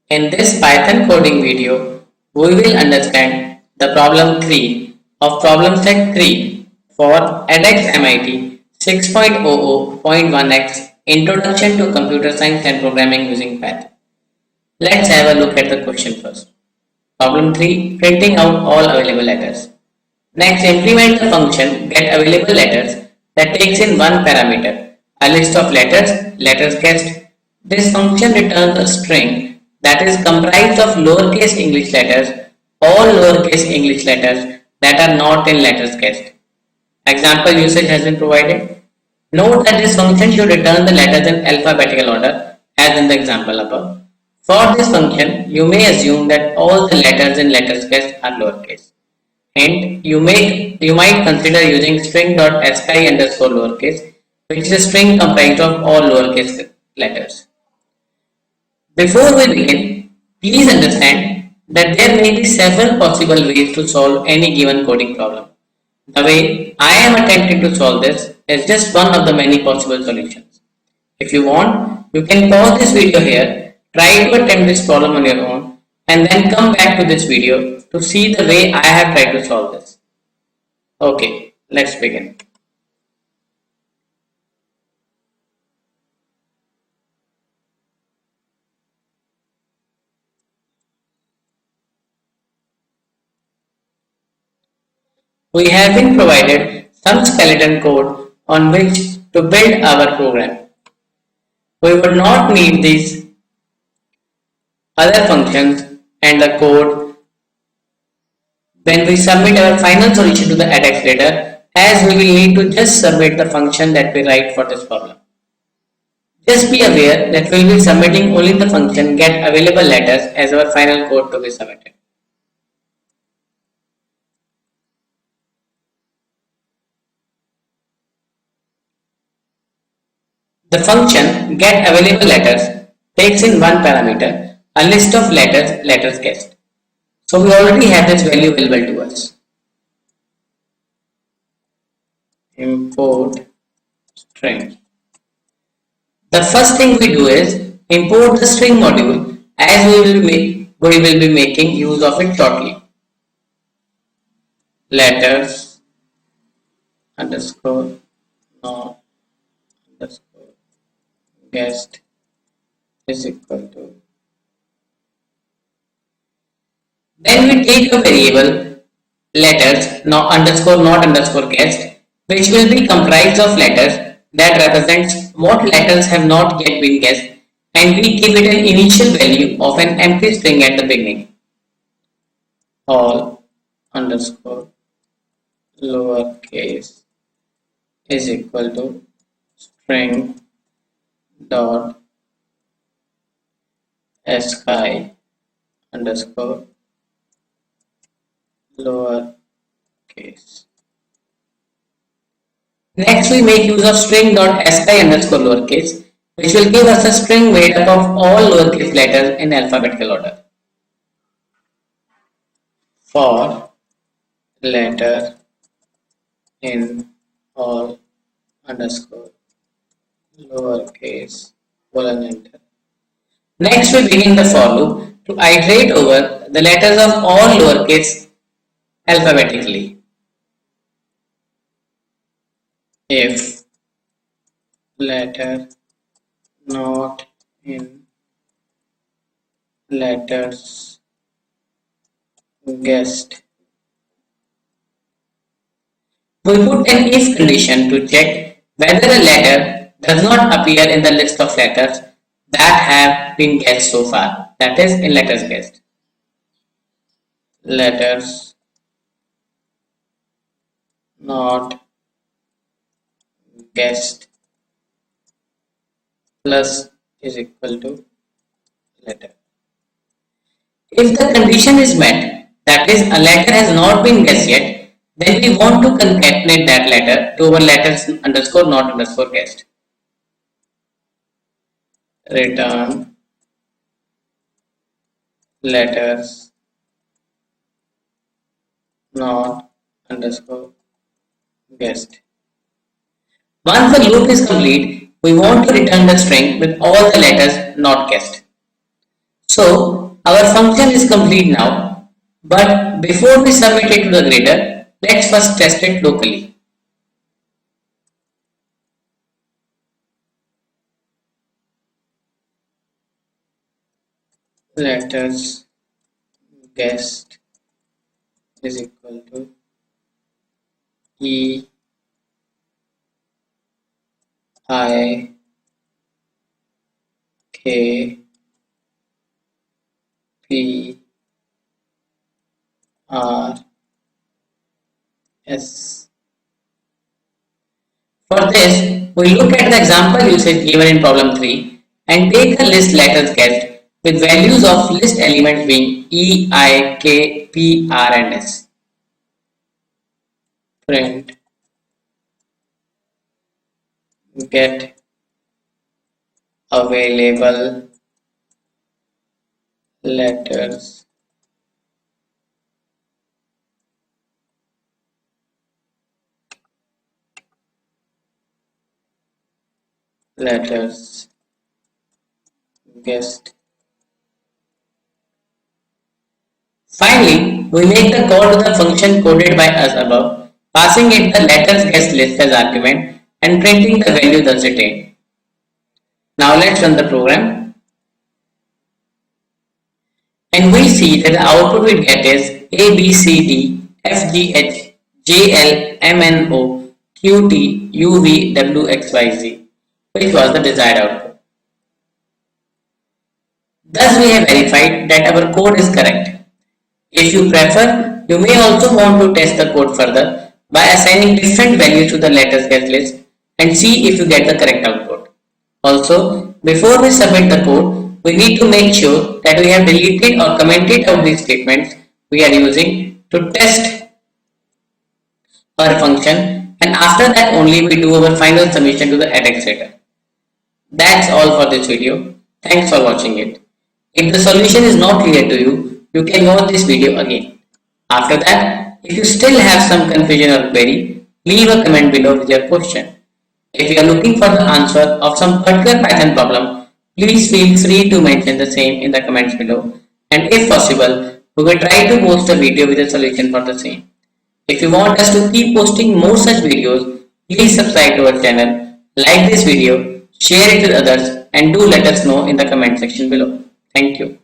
In this Python coding video, we will understand the problem 3 of problem set 3 for edX MIT 6.00.1x Introduction to Computer Science and Programming using Python. Let's have a look at the question first. Problem 3, printing out all available letters. Next, implement the function getAvailableLetters that takes in one parameter, a list of letters guessed. This function returns a string that is comprised of lowercase English letters, all lowercase English letters that are not in letters guessed. Example usage has been provided. Note that this function should return the letters in alphabetical order as in the example above. For this function, you may assume that all the letters in letters guessed are lowercase. Hint, you might consider using string.sky underscore lowercase, which is a string comprised of all lowercase letters. Before we begin, please understand that there may be several possible ways to solve any given coding problem. The way I am attempting to solve this is just one of the many possible solutions. If you want, you can pause this video here, try to attempt this problem on your own, and then come back to this video to see the way I have tried to solve this. Okay, let's begin. We have been provided some skeleton code on which to build our program. We would not need these other functions and the code when we submit our final solution to the edX later, as we will need to just submit the function that we write for this problem. Just be aware that we will be submitting only the function getAvailableLetters as our final code to be submitted. The function getAvailableLetters takes in one parameter, a list of letters guessed. So we already have this value available to us. Import string. The first thing we do is import the string module, as we will be making use of it shortly. Letters underscore not underscore guessed is equal to. Then we take a variable letters not underscore guessed, which will be comprised of letters that represents what letters have not yet been guessed, and we give it an initial value of an empty string at the beginning. All underscore lowercase is equal to string dot sky underscore lowercase. Next, we make use of string.sky underscore lowercase, which will give us a string made up of all lowercase letters in alphabetical order. For letter in all underscore lowercase colon enter. Next, we begin the for loop to iterate over the letters of all lowercase alphabetically. If letter not in letters guessed, we put an if condition to check whether a letter does not appear in the list of letters that have been guessed so far, that is in letters guessed. Letters not guessed plus is equal to letter. If the condition is met, that is a letter has not been guessed yet, then we want to concatenate that letter to our letters underscore not underscore guessed. Return letters not underscore guessed. Once the loop is complete, we want to return the string with all the letters not guessed. So our function is complete now, but before we submit it to the grader, let's first test it locally. Letters guessed is equal to E I K P R S. For this, we look at the example usage given in problem 3 and take the list letters guessed with values of list elements being E, I, K, P, R and S. Print get available letters guessed. Finally, we make the call to the function coded by us above, passing it the letters guessed list as argument and printing the value thus retained. Now let's run the program. And we see that the output we get is A, B, C, D, F, G, H, J, L, M, N, O, Q, T, U, V, W, X, Y, Z, which was the desired output. Thus we have verified that our code is correct. If you prefer, you may also want to test the code further by assigning different values to the letters guessed list and see if you get the correct output. Also, before we submit the code, we need to make sure that we have deleted or commented out these statements we are using to test our function, and after that only we do our final submission to the administrator. That's all for this video. Thanks for watching it. If the solution is not clear to you, you can watch this video again. After that, if you still have some confusion or query, leave a comment below with your question. If you are looking for the answer of some particular Python problem, please feel free to mention the same in the comments below, and if possible, we will try to post a video with a solution for the same. If you want us to keep posting more such videos, please subscribe to our channel, like this video, share it with others, and do let us know in the comment section below. Thank you.